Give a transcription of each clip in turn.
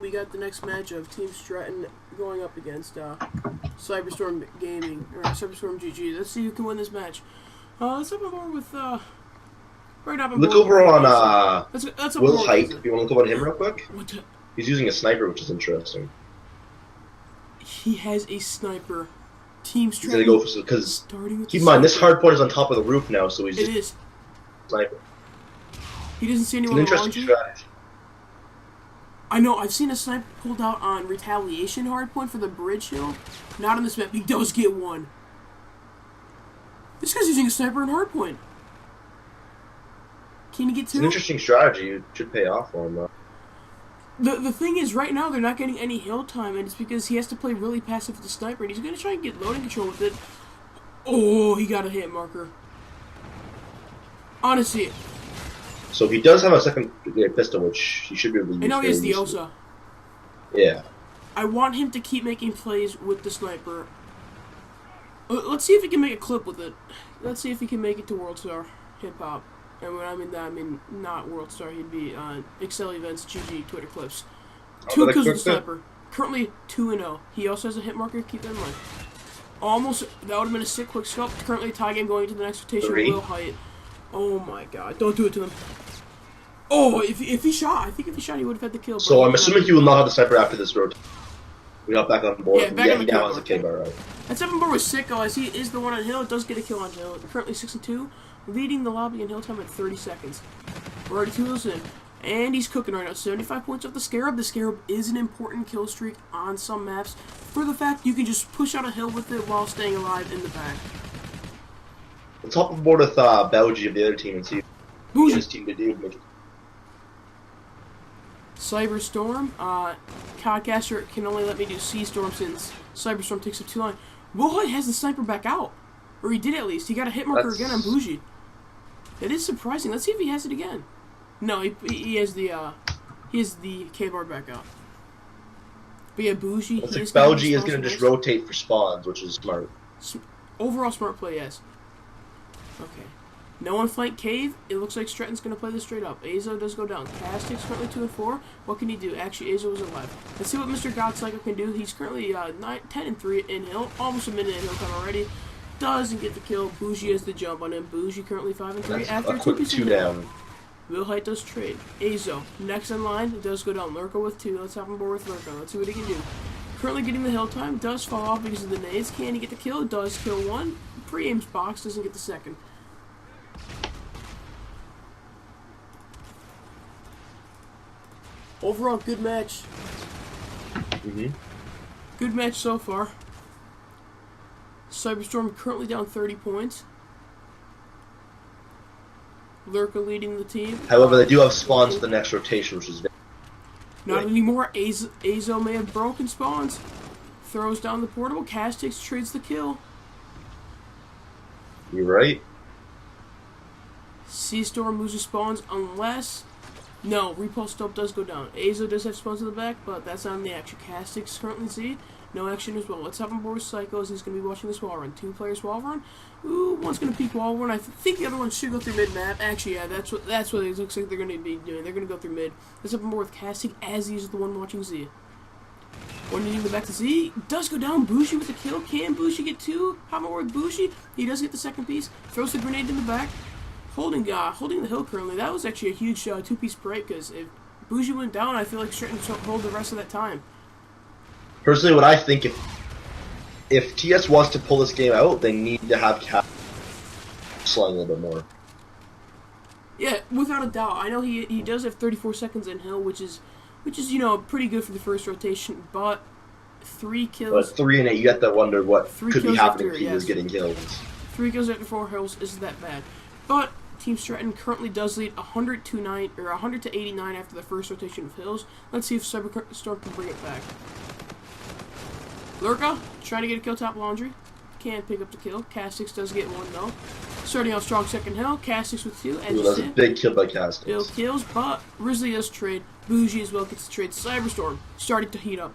We got the next match of Team Straton going up against CyberStorm Gaming or CyberstormGG. Let's see who can win this match. Let's have more with right up. Look over on Will Height. If you want to look over on him real quick. What He's using a sniper, which is interesting. He has a sniper. Team Straton. He's gonna go for because keep in mind this hard point is on top of the roof now, so he's just sniper. He doesn't see anyone. It's an interesting strategy. I know, I've seen a sniper pulled out on retaliation hardpoint for the bridge hill. Not on this map. He does get one. This guy's using a sniper in hardpoint. Can he get two? It's an interesting strategy. It should pay off for him, though. The thing is, right now, they're not getting any hill time, and it's because he has to play really passive with the sniper, and he's going to try and get loading control with it. Oh, he got a hit marker. Honestly. So he does have a second pistol, which he should be able to use. I know he has the Osa. Yeah. I want him to keep making plays with the sniper. Let's see if he can make a clip with it. Let's see if he can make it to World Star Hip Hop. And when I mean that, I mean not World Star. He'd be Excel Events GG Twitter clips. 2 kills with the sniper. Currently 2-0. He also has a hit marker. Keep that in mind. Almost. That would have been a sick quick scope. Currently a tie game going into the next rotation. Will Height. Oh my god. Don't do it to him. Oh, if he shot, I think if he shot, he would have had the kill. So I'm assuming he will not have the sniper after this road. We got back on board. Yeah, he now has a K-bar, right? That 7-bar was sick, though, as he is the one on hill. It does get a kill on hill. Currently 6-2, leading the lobby in hill time at 30 seconds. We're already 2 kills in. And he's cooking right now. 75 points off the Scarab. The Scarab is an important kill streak on some maps for the fact you can just push out a hill with it while staying alive in the back. Let's hop on board with Belgi of the other team and see what his team to do. CyberStorm, Codcaster can only let me do C-Storm since CyberStorm takes up too long. Will Height has the sniper back out. Or he did at least. He got a hit marker again on Bougie. It is surprising. Let's see if he has it again. No, he has the K-bar back out. But yeah, Bougie. Looks like Belgi is going to just rotate for spawns, which is smart. Overall smart play, yes. Okay. No one flank cave. It looks like Straton's going to play this straight up. Azo does go down. Castic's currently 2-4. What can he do? Actually, Azo is alive. Let's see what Mr. Godcycle can do. He's currently 10-3 in hill. Almost a minute in hill time already. Doesn't get the kill. Bougie has the jump on him. Bougie currently 5-3 after a quick 2 down. Will Height does trade. Azo next in line. It does go down. Lurko with 2. Let's hop on board with Lurko. Let's see what he can do. Currently getting the hill time. Does fall off because of the nades. Can he get the kill? Does kill one. Pre-aims box. Doesn't get the second. Overall, good match. Good match so far. CyberStorm currently down 30 points. Lurka leading the team. However, they do have spawns for the next rotation, which is not anymore. Azo may have broken spawns. Throws down the portable. Castix trades the kill. You're right. C-Storm loses spawns unless... No, Repulse Dope does go down. Azo does have spawns in the back, but that's not in the action. Castix currently Z. No action as well. Let's have him board with Psychos. He's going to be watching this wall run. 2 players wall run. Ooh, one's going to peek wall run. I think the other one should go through mid-map. Actually, yeah, that's what it looks like they're going to be doing. They're going to go through mid. Let's have him board with Casting as he's the one watching Z. One needing to back to Z. Does go down. Bougie with the kill. Can Bougie get 2? Hop on board with Bougie. He does get the second piece. Throws the grenade in the back. Holding the hill currently. That was actually a huge 2-piece break because if Bougie went down, I feel like Straton should hold the rest of that time. Personally, what I think, if TS wants to pull this game out, they need to have Cap slowing a little bit more. Yeah, without a doubt. I know he does have 34 seconds in hill, which is pretty good for the first rotation. But 3 kills. But 3 and 8, you have to wonder what could be happening if he was getting killed. 3 kills after 4 hills isn't that bad, but Team Straton currently does lead 100-9 or 100-89 after the first rotation of hills. Let's see if CyberStorm can bring it back. Lurka trying to get a kill top laundry. Can't pick up the kill. Castix does get 1 though. Starting out strong second hill. Castix with 2. Ooh, that's a big kill by Castix. Bill kills, but Risley does trade. Bougie as well gets the trade. CyberStorm starting to heat up.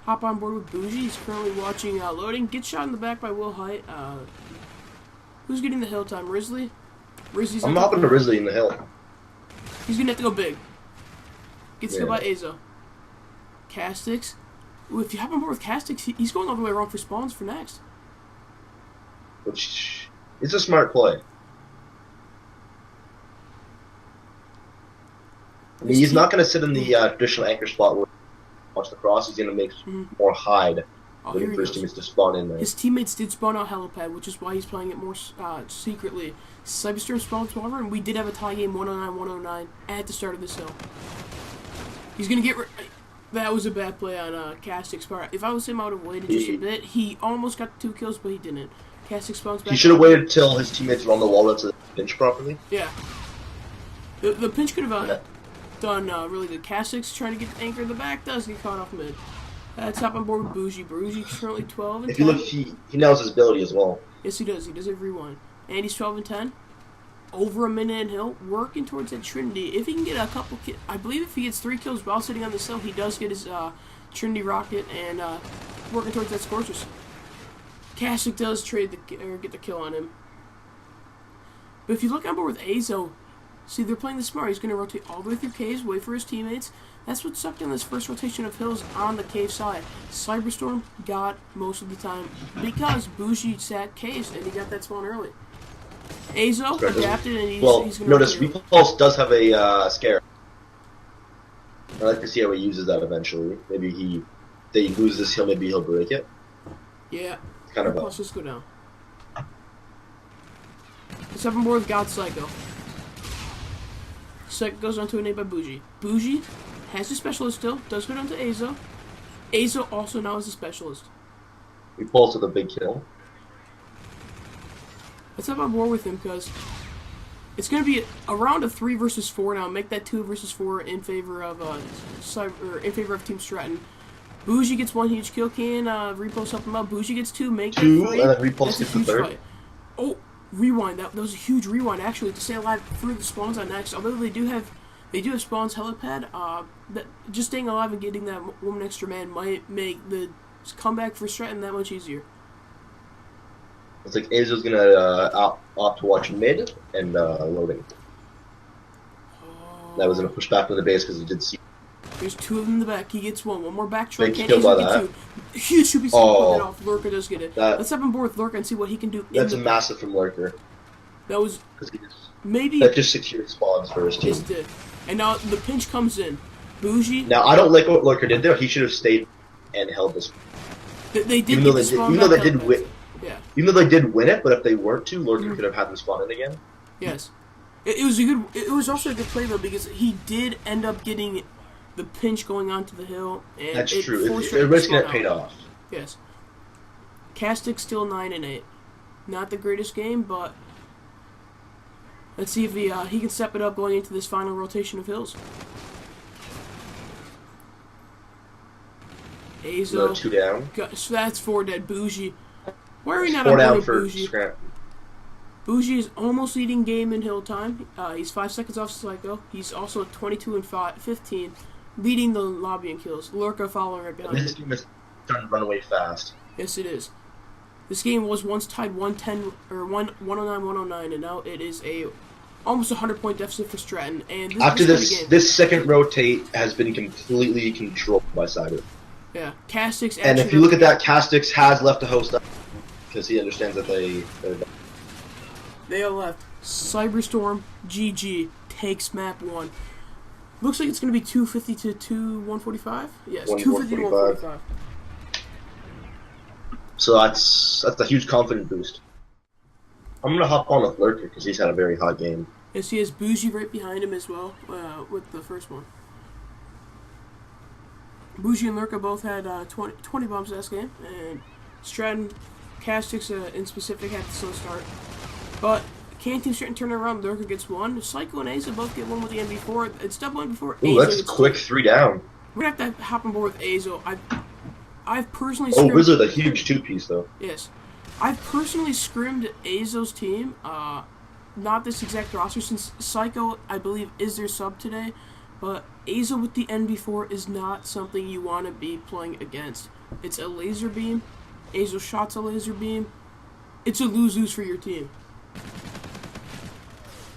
Hop on board with Bougie. He's currently watching loading. Gets shot in the back by Will Height. Who's getting the hill time? Risley? I'm hopping to Risley in the hill. He's going to have to go big. Gets killed by Azo. Castix. Ooh, if you hop on board with Castix, he's going all the way around for spawns for next. Which is a smart play. I mean, he's not going to sit in the traditional anchor spot where he wants to cross. He's going to make more hide. Waiting for his teammates to spawn in there. His teammates did spawn out helipad, which is why he's playing it more secretly. Cyberstorm spawned smaller, and we did have a tie game 109-109 at the start of this hill. He's going to get... That was a bad play on Castix's part. If I was him, I would have waited just a bit. He almost got 2 kills, but he didn't. Castix spawns back. He should have waited till his teammates were on the wall to pinch properly. Yeah. The pinch could have done really good. Castix trying to get the anchor in the back, does get caught off mid. Top on board with Bougie. Bougie currently 12 and 10. If you look, he nails his ability as well. Yes, he does. He does every one. And he's 12 and 10. Over a minute in hill, working towards that Trinity. If he can get a couple kills, I believe if he gets 3 kills while sitting on this hill, he does get his Trinity rocket and working towards that Scorchers. Kasich does get the kill on him. But if you look on board with Azo, see, they're playing this smart. He's going to rotate all the way through caves, wait for his teammates. That's what sucked in this first rotation of hills on the cave side. Cyberstorm got most of the time because Bougie sat caves and he got that spawn early. Azo adapted and he's going to... Notice Repulse does have a scare. I'd like to see how he uses that eventually. Maybe they lose this hill, maybe he'll break it. Yeah. It's kind of Repulse, just go down. Let's have him board with God Psycho. Psycho goes on to a name by Bougie. Bougie has a specialist still, does go down to Azo. Azo also now is a specialist. Repulse with a big kill. Let's have on board with him because it's going to be around a 3 versus 4 now. Make that 2 versus 4 in favor of Team Straton. Bougie gets 1 huge kill. Can Repulse help him out? Bougie gets 2. Make 2, that 3. and then Repulse gets the 3rd. Fight. Oh, rewind. That was a huge rewind actually to stay alive through the spawns on next. Although they do have spawns helipad. That just staying alive and getting that 1 extra man might make the comeback for Straton that much easier. It's like Azo's gonna opt to watch mid and loading. That was gonna push back from the base because he did see. There's 2 of them in the back. He gets 1. One more back track. Big kill by that. Huge should be put that off. Lurker does get it. Let's have him board with Lurker and see what he can do. That's a massive from Lurker. That was maybe that just secured spawns for his team. Just did. And now the pinch comes in. Bougie. Now I don't like what Lurker did there. He should have stayed and held this. They did. Even though they did win. Yeah. Even though they did win it, but if they weren't to, Lurker could have had them spawn in again. Yes. It was a good. It was also a good play though because he did end up getting the pinch going onto the hill. And that's true. It risking it paid off. Yes. Castic still 9 and 8. Not the greatest game, but let's see if he can step it up going into this final rotation of hills. Azo. 2 down. So that's 4 dead. Bougie. Why are we not 4 on down board for Bougie? Scrap. Bougie is almost leading game in hill time. He's 5 seconds off Psycho. He's also 22 and 15, leading the lobby in kills. Lurka following right behind. This team is starting to run away fast. Yes, it is. This game was once tied 110 or 109-109, and now it is a almost 100-point deficit for Straton. And after this second rotate has been completely controlled by Cyber. Yeah, Castix. And if you look at that, Castix has left the host up because he understands that they are left. CyberstormGG takes map 1. Looks like it's going to be 250 to 145. Yes, 250 to 145. So that's a huge confidence boost. I'm gonna hop on with Lurker because he's had a very hot game. Yes, he has Bougie right behind him as well with the first one. Bougie and Lurka both had 20 bombs last game, and Straton, Castix in specific had the slow start. But can Team Straton turn around? Lurka gets 1. Psycho and Aza both get 1 with the NB4. It's double NB4. Ooh, that's quick 3 down. We're gonna have to hop on board with Azo. I've personally. Wizard a huge 2-piece though. Yes, I've personally scrimmed Azo's team. Not this exact roster since Psycho, I believe, is their sub today. But Azo with the NB4 is not something you want to be playing against. It's a laser beam. Azo shot's a laser beam. It's a lose-lose for your team.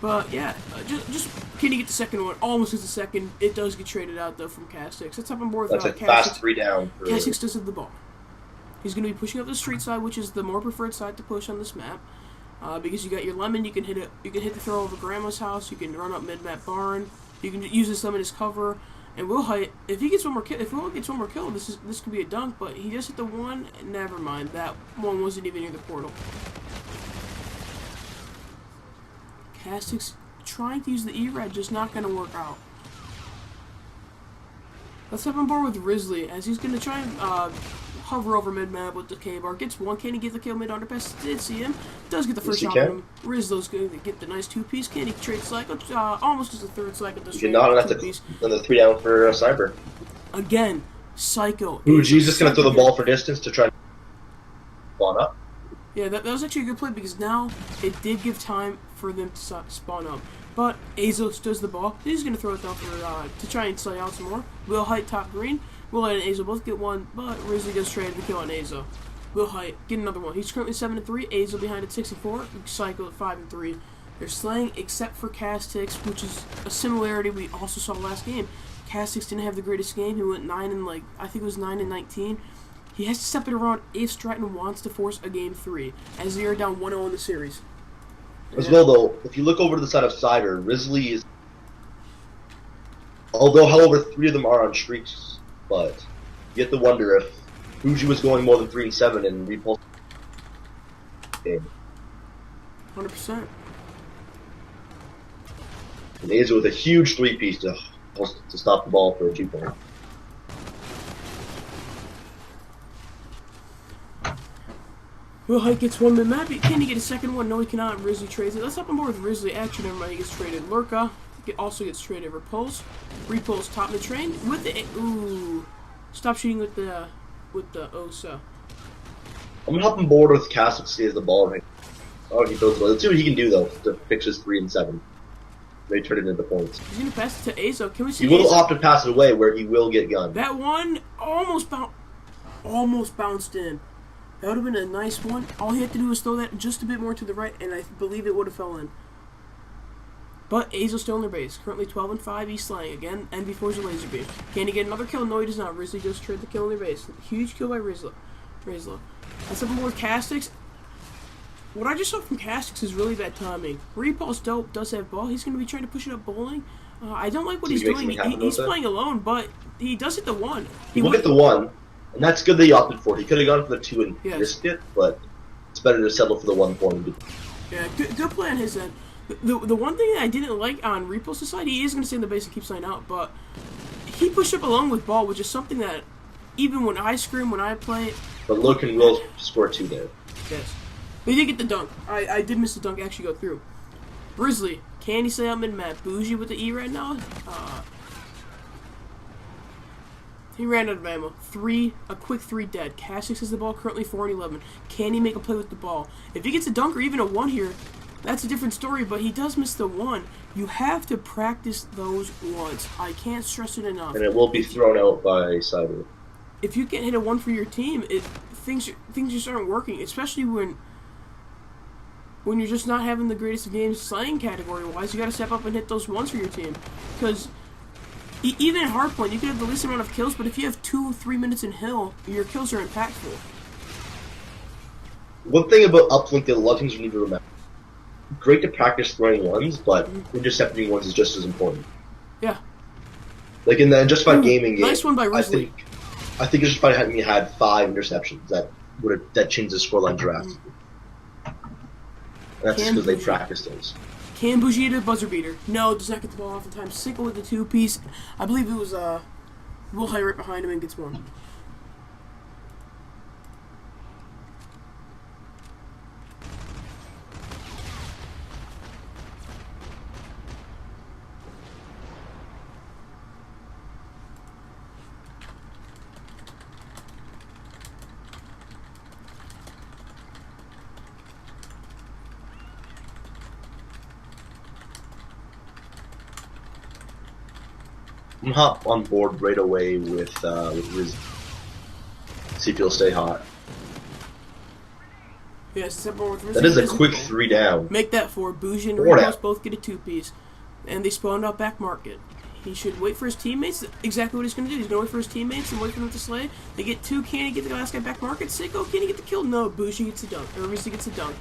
But yeah, just can he get the second one? Almost gets the second. It does get traded out though from Castix. Let's hop on board with That's a Castix. fast 3 down. Castix does have the ball. He's going to be pushing up the street side, which is the more preferred side to push on this map. Because you got your lemon, you can hit it. You can hit the throw over Grandma's house. You can run up mid map barn. You can use this lemon as cover. And Will Height, if he gets one more kill, if Will gets one more kill, this could be a dunk. But he just hit the one. Never mind, that one wasn't even near the portal. Castix trying to use the E-Red, just not going to work out. Let's hop on board with Risley, as he's going to try and hover over mid-map with the K-bar. Gets one. Can he get the kill mid-underpass? Did see him. Does get the first shot on him. Risley's going to get the nice two-piece. Can he trade cycle? Almost as a third cycle. You cannot have the 3 down for Cyber. Again, Psycho. Buji's just going to throw the ball for distance to try and spawn up. Yeah, that was actually a good play because now it did give time for them to spawn up. But Azos does the ball. He's going to throw it down for to try and slay out some more. Will Height top green. Will Height and Azo both get one, but Risley goes straight to the kill on Azo. Will Height get another one. He's currently 7-3. Azo behind at 64. Psycho at 5-3. They're slaying except for Castix, which is a similarity we also saw last game. Castix didn't have the greatest game. He went 9 and I think it was 9-19. He has to step it around if Straton wants to force a game 3, as they are down 1-0 in the series. As well, though, if you look over to the side of Cider, Risley is... Although, however, 3 of them are on streaks, but you get to wonder if Buji was going more than 3 and 7 and Repulse game. 100%. And Azo with a huge 3-piece to stop the ball for a 2-point. Will Height gets one mid-map. Can he get a second one? No, he cannot. Risley trades it. Let's hop on board with Risley. Actually, never mind. He gets traded. Lurka also gets traded. Repulse. Repulse top mid train with the... Ooh. Stop shooting with the Osa. I'm gonna hop on board with Cass to see as the ball right. Oh, he throws the ball. Let's see what he can do, though, to fix his 3 and 7. They turn it into points. He's gonna pass it to Azo. Can we see? He will opt to pass it away, where he will get gunned. That one almost bounced in. That would have been a nice one. All he had to do was throw that just a bit more to the right, and I believe it would have fell in. But Azo's still in their base. Currently 12-5. He's slaying again. And before his laser beam. Can he get another kill? No, he does not. Risley just tried to kill in their base. Huge kill by Risley. Let's have more with Castix. What I just saw from Castix is really bad timing. Repulse dope does have ball. He's going to be trying to push it up bowling. I don't like what he's doing. He's playing alone, but he does hit the 1. He will get the 1. And that's good that he opted for it. He could have gone for the 2 and risked it, but it's better to settle for the 1 point. Yeah, good play on his end. The one thing that I didn't like on Repulse's side, he is going to stay in the base and keep sliding out, but he pushed up alone with ball, which is something that even when I scream, when I play... But Logan will score 2 there. Yes. But he did get the dunk. I did miss the dunk actually go through. Risley, can he stay out mid-map? Bougie with the E right now? He ran out of ammo. A quick 3 dead. Castix has the ball, currently 4-11. Can he make a play with the ball? If he gets a dunk or even a 1 here, that's a different story, but he does miss the 1. You have to practice those ones. I can't stress it enough. And it will be thrown out by Cyber. If you can't hit a 1 for your team, things just aren't working, especially when you're just not having the greatest of games slaying category-wise. You got to step up and hit those 1s for your team. Because... even at hardpoint, you can have the least amount of kills, but if you have 2-3 minutes in hill, your kills are impactful. One thing about uplink that a lot of teams need to remember: great to practice throwing 1s, but intercepting 1s is just as important. Yeah. Like in the Justified Gaming game, nice one by Risley. I think Justified had 5 interceptions that changed the scoreline drastically. That's just because they practiced those. Can Bougie to buzzer beater? No, does not get the ball off in time. Sickle with the 2-piece. I believe it was Will Height right behind him and gets 1. I'm hop on board right away with Riz. See if he'll stay hot. Yes, September That is a quick 3 down. Make that 4. Bougie and 4 down. Riposte both get a 2-piece. And they spawned out back market. He should wait for his teammates. Exactly what he's going to do. He's going to wait for his teammates and wait for them to slay. They get 2. Can he get the last guy back market? Sicko, can he get the kill? No, Bougie gets the dunk. Or Rizzy gets the dunk.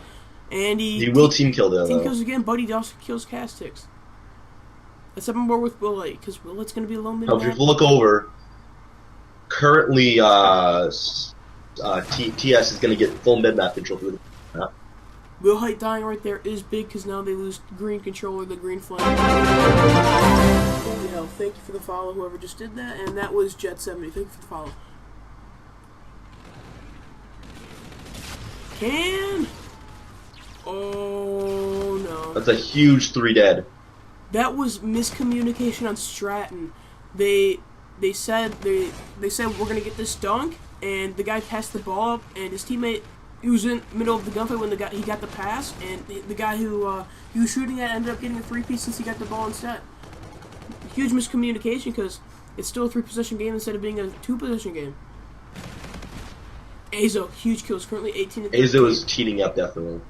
And he will team kill though. Team kills again, but he also kills Castix. Let's have him more with Willite, because Willite's going to be a lone mid Now, if you look over, currently TS is going to get full mid-map control through the map. Willite dying right there is big, because now they lose green controller, the green flame. Holy hell, thank you for the follow, whoever just did that, and that was Jet70. Thank you for the follow. Can... Oh, no. That's a huge 3 dead. That was miscommunication on Straton. They said we're gonna get this dunk, and the guy passed the ball up, and his teammate, he was in the middle of the gunfight when he got the pass, and the guy who he was shooting at ended up getting a 3-piece since he got the ball instead. Huge miscommunication, because it's still a 3-possession game instead of being a 2-possession game. Azo, huge kills, currently 18 to 13. Azo is cheating up definitely.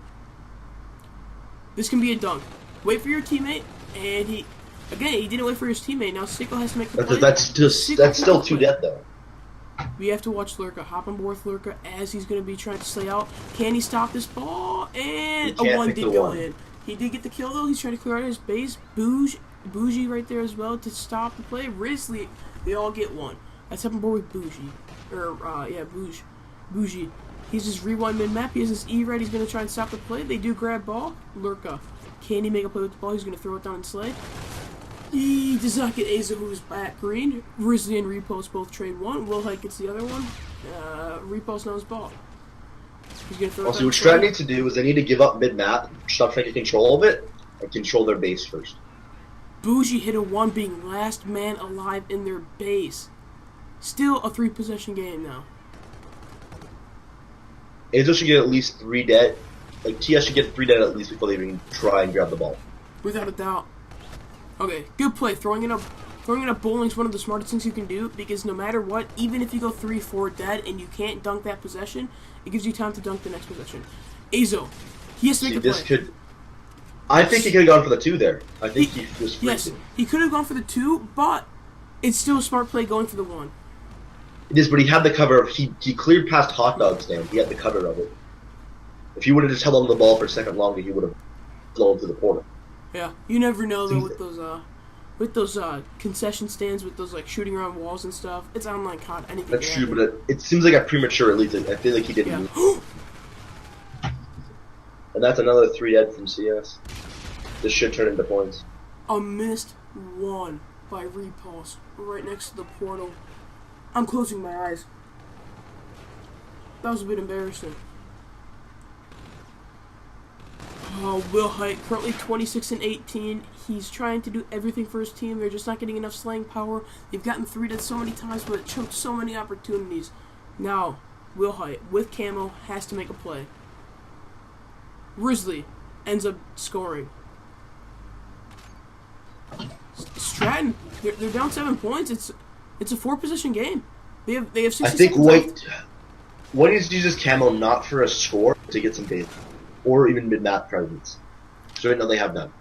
This can be a dunk. Wait for your teammate, and he didn't wait for his teammate. Now Sicko has to make the play. That's still 2 dead though. We have to watch Lurka hop on board with Lurka as he's going to be trying to slay out. Can he stop this ball? And a 1 did go in. He did get the kill though. He's trying to clear out his base. Bougie right there as well to stop the play. Risley, they all get 1. Let's have him board with Bougie. Bougie. He's just rewind mid-map. He has his E right. He's going to try and stop the play. They do grab ball. Lurka. Can he make a play with the ball? He's going to throw it down and slay. He does not get Aza, who's back green. Risley and Riposte both trade 1. Willite gets the other one. Riposte knows ball. He's going to throw it down. Also, what Straton needs to do is they need to give up mid-map, stop trying to control of it, and control their base first. Bougie hit a 1, being last man alive in their base. Still a 3-possession game now. Azo should get at least 3 dead. Like, TS should get 3 dead at least before they even try and grab the ball. Without a doubt. Okay, good play. Throwing in a bowling is one of the smartest things you can do, because no matter what, even if you go 3-4 dead and you can't dunk that possession, it gives you time to dunk the next possession. Azo, he has to make a play. I think he could have gone for the 2 there. I think he was free Yes, to. he could have gone for the 2, but it's still a smart play going for the 1. It is, but he had the cover of he cleared past Hot Dog Stand. He had the cover of it. If he would have just held on to the ball for a second longer, he would have flown through the portal. Yeah, you never know though with those concession stands, with those like shooting around walls and stuff. It's online COD. Anything. That's true, but it seems like a premature release. I feel like he didn't. Yeah. And that's another 3 dead from CS. This should turn into points. A missed 1 by Repulse right next to the portal. I'm closing my eyes. That was a bit embarrassing. Oh, Willite, currently 26 and 18. He's trying to do everything for his team. They're just not getting enough slaying power. They've gotten 3 dead so many times, but it choked so many opportunities. Now, Willite, with camo, has to make a play. Risley ends up scoring. Straton, they're down 7 points. It's a 4-possession game. They have 60 I think seconds left. White needs to use his camo not for a score, to get some base, or even mid-map presence. So right now they have none.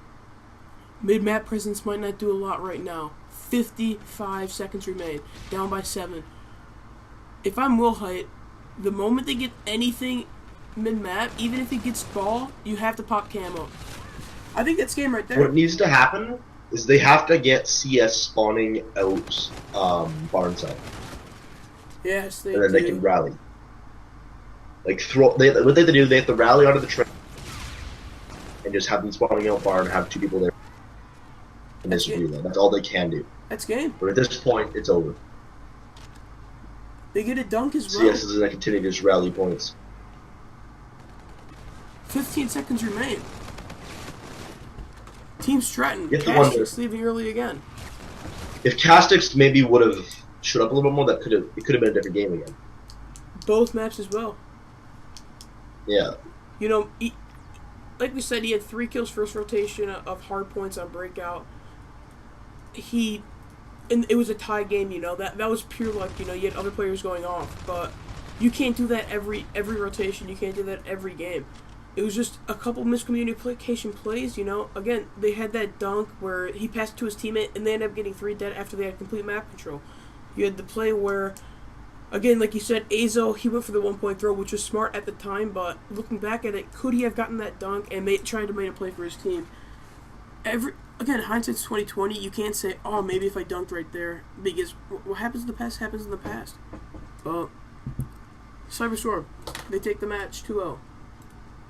Mid-map presence might not do a lot right now. 55 seconds remain, down by 7. If I'm Willite, the moment they get anything mid-map, even if he gets ball, you have to pop camo. I think that's game right there. What needs to happen is they have to get CS spawning out barn side. Yes, they and then do. they can rally. Like what they have to do, they have to rally onto the train and just have them spawning out barn and have 2 people there. And That's disagree them. That's all they can do. That's game. But at this point, it's over. They get a dunk as well. CS is going to continue to just rally points. 15 seconds remain. Team Straton. You have to wonder. Castix leaving early again. If Castix maybe would have showed up a little bit more, it could have been a different game again. Both maps as well. Yeah. You know, like we said, he had 3 kills first rotation of hard points on breakout. And it was a tie game, you know. That was pure luck, you know. You had other players going off, but You can't do that every rotation. You can't do that every game. It was just a couple miscommunication plays, you know. Again, they had that dunk where he passed to his teammate and they ended up getting 3 dead after they had complete map control. You had the play where, again, like you said, Azo, he went for the 1-point throw, which was smart at the time, but looking back at it, could he have gotten that dunk and trying to make a play for his team? Again, hindsight's 2020. You can't say, oh, maybe if I dunked right there, because what happens in the past happens in the past. But CyberStorm, they take the match 2-0.